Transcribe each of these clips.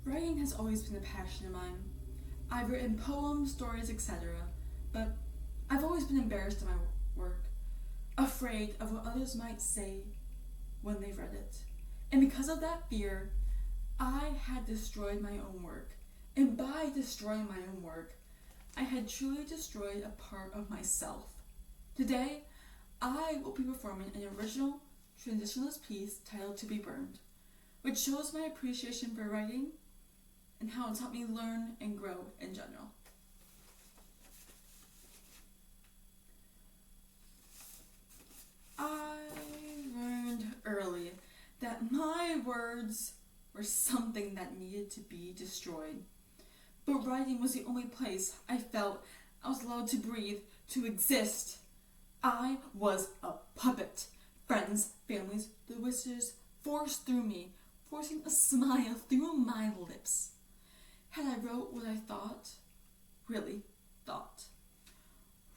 Writing has always been a passion of mine. I've written poems, stories, etc., but I've always been embarrassed in my work, afraid of what others might say when they've read it. And because of that fear, I had destroyed my own work. And by destroying my own work, I had truly destroyed a part of myself. Today, I will be performing an original traditionalist piece titled To Be Burned, which shows my appreciation for writing and how it's helped me learn and grow in general. I learned early that my words were something that needed to be destroyed. But writing was the only place I felt I was allowed to breathe, to exist. I was a puppet. Friends, families, the wishes forced through me, forcing a smile through my lips. Had I wrote what I thought, really thought,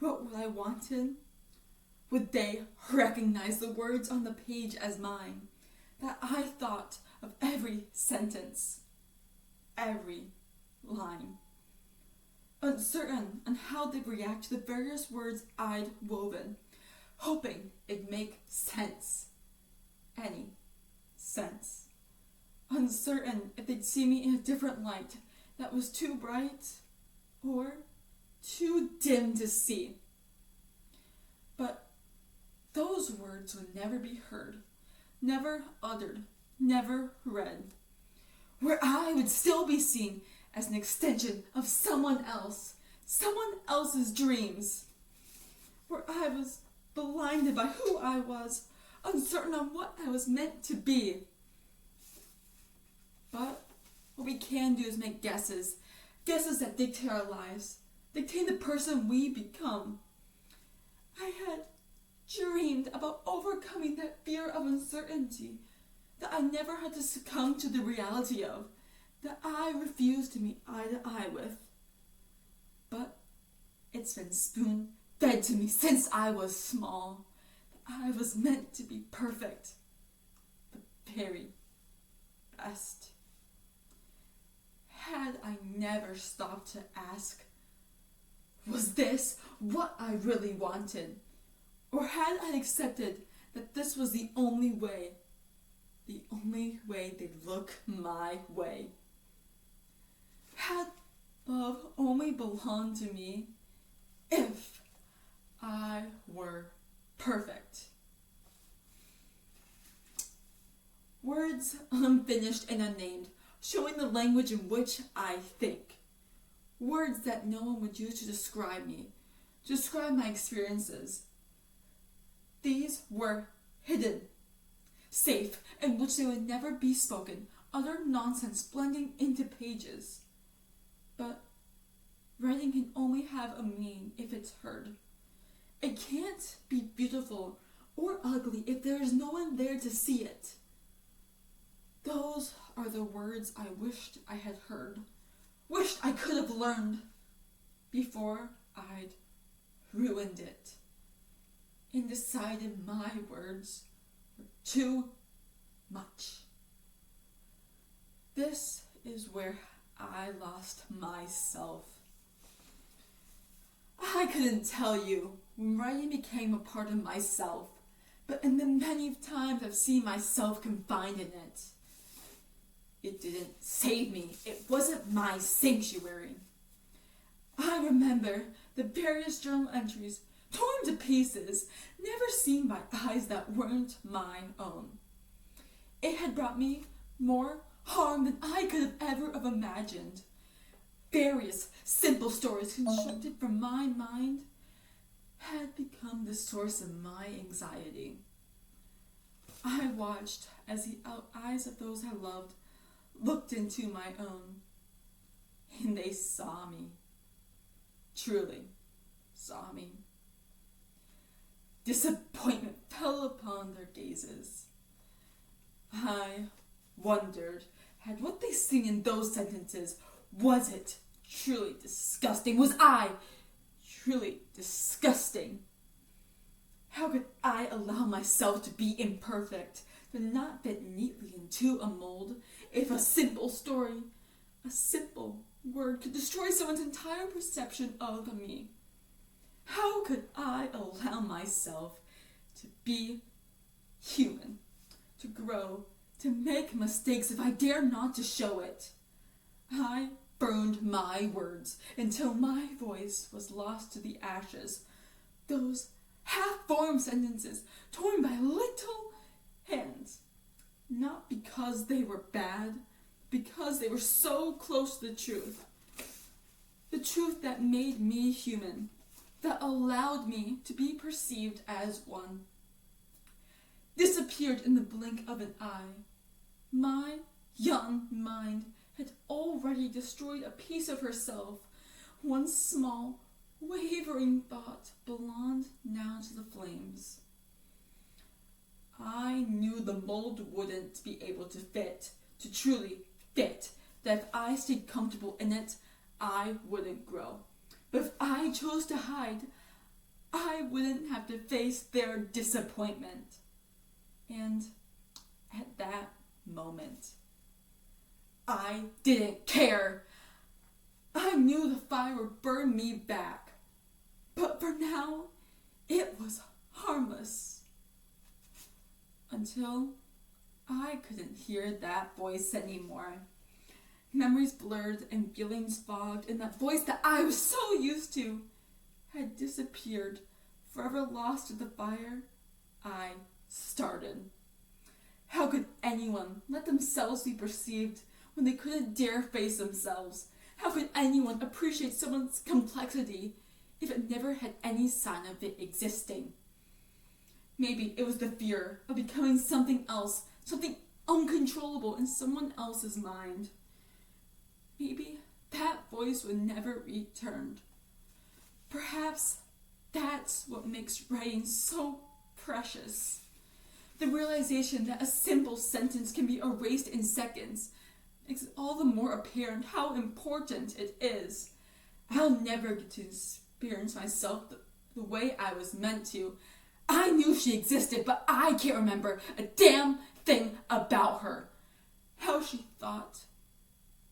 wrote what I wanted, would they recognize the words on the page as mine? That I thought of every sentence, every line. Uncertain on how they'd react to the various words I'd woven, hoping it'd make sense. Any sense. Uncertain if they'd see me in a different light that was too bright or too dim to see. But those words would never be heard, never uttered, never read, where I would still be seen as an extension of someone else's dreams, where I was blinded by who I was, uncertain on what I was meant to be. But what we can do is make guesses that dictate our lives, dictate the person we become. I had dreamed about overcoming that fear of uncertainty that I never had to succumb to the reality of, that I refused to meet eye to eye with. But it's been spoon-fed to me since I was small, that I was meant to be perfect, the very best. Had I never stopped to ask, was this what I really wanted? Or had I accepted that this was the only way they'd look my way? Had love only belonged to me if I were perfect? Words unfinished and unnamed, showing the language in which I think. Words that no one would use to describe me, to describe my experiences. These were hidden, safe, in which they would never be spoken, utter nonsense blending into pages. But writing can only have a meaning if it's heard. It can't be beautiful or ugly if there is no one there to see it. Those are the words I wished I had heard, wished I could have learned before I'd ruined it and decided my words were too much. This is where I lost myself. I couldn't tell you when writing became a part of myself, but in the many times I've seen myself confined in it. It didn't save me. It wasn't my sanctuary. I remember the various journal entries, torn to pieces, never seen by eyes that weren't my own. It had brought me more harm than I could have ever have imagined. Various simple stories constructed from my mind had become the source of my anxiety. I watched as the eyes of those I loved looked into my own, and they saw me, truly saw me. Disappointment fell upon their gazes. I wondered, had what they seen in those sentences, was it truly disgusting? Was I truly disgusting? How could I allow myself to be imperfect, to not fit neatly into a mold, if a simple story A simple word could destroy someone's entire perception of me. How could I allow myself to be human, to grow, to make mistakes if I dare not to show it? I burned my words until my voice was lost to the ashes. Those half-formed sentences torn by little hands. Not because they were bad, because they were so close to the truth. The truth that made me human, that allowed me to be perceived as one. Disappeared in the blink of an eye. My young mind had already destroyed a piece of herself. One small, wavering thought belonged now to the flames. I knew the mold wouldn't be able to fit, to truly fit, that if I stayed comfortable in it, I wouldn't grow. But if I chose to hide, I wouldn't have to face their disappointment. And at that moment, I didn't care. I knew the fire would burn me back. But for now, it was harmless. Until I couldn't hear that voice anymore. Memories blurred and feelings fogged, and that voice that I was so used to had disappeared, forever lost to the fire I started. How could anyone let themselves be perceived when they couldn't dare face themselves? How could anyone appreciate someone's complexity if it never had any sign of it existing? Maybe it was the fear of becoming something else, something uncontrollable in someone else's mind. Maybe that voice would never return. Perhaps that's what makes writing so precious. The realization that a simple sentence can be erased in seconds makes it all the more apparent how important it is. I'll never get to experience myself the way I was meant to. I knew she existed, but I can't remember a damn thing about her. How she thought,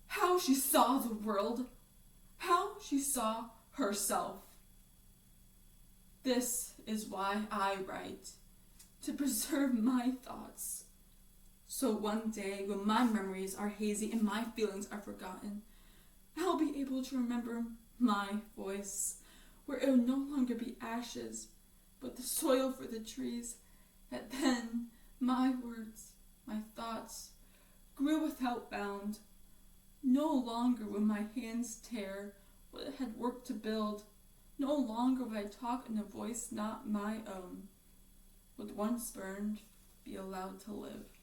how she saw the world, how she saw herself. This is why I write, to preserve my thoughts. So one day, when my memories are hazy and my feelings are forgotten, I'll be able to remember my voice, where it will no longer be ashes, but the soil for the trees, that then my words, my thoughts, grew without bound. No longer would my hands tear what it had worked to build. No longer would I talk in a voice not my own. What once burned be allowed to live.